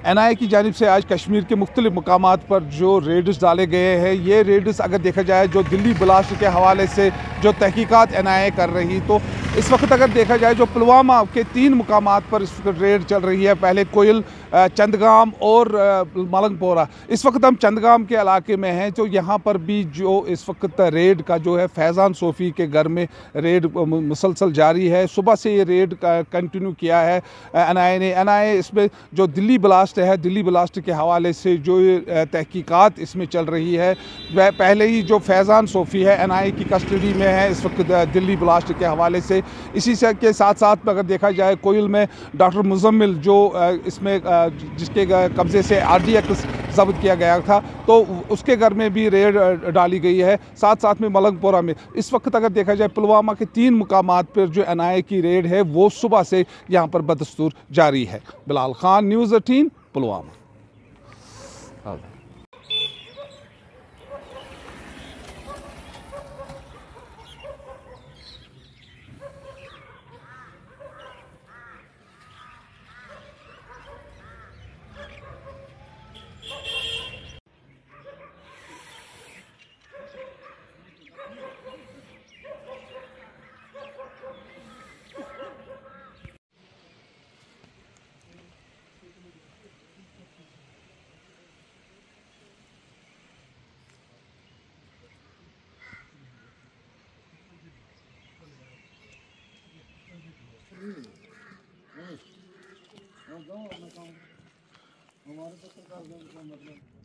NIA की जानिब से आज कश्मीर के मुख्तलिफ मकामात पर जो रेड्स डाले गए हैं, ये रेड्स अगर देखा जाए जो दिल्ली ब्लास्ट के हवाले से जो तहकीकात NIA कर रही, तो इस वक्त अगर देखा जाए जो पुलवामा के 3 मुकामात पर इस वक्त रेड चल रही है। पहले कोयल, चंदगाम और मलंगपोरा। इस वक्त हम चंदगाम के इलाके में हैं, तो यहाँ पर भी जो इस वक्त रेड का जो है फैज़ान सोफ़ी के घर में रेड मुसलसल जारी है। सुबह से ये रेड कंटिन्यू किया है NIA ने। NIA इसमें जो दिल्ली ब्लास्ट है, दिल्ली ब्लास्ट के हवाले से जो तहकीकात इसमें चल रही है, वह पहले ही जो फैज़ान सोफ़ी है NIA की कस्टडी में है इस वक्त दिल्ली ब्लास्ट के हवाले से। इसी से के साथ साथ अगर देखा जाए कोयल में डॉक्टर मुजम्मिल जो इसमें जिसके कब्ज़े से RDX ज़ब्त किया गया था, तो उसके घर में भी रेड डाली गई है। साथ साथ में मलंगपोरा में इस वक्त अगर देखा जाए पुलवामा के 3 मुकामात पर जो NIA की रेड है वो सुबह से यहाँ पर बदस्तूर जारी है। बिलाल खान, न्यूज़ 18, पुलवामा। हमारे तो सरकार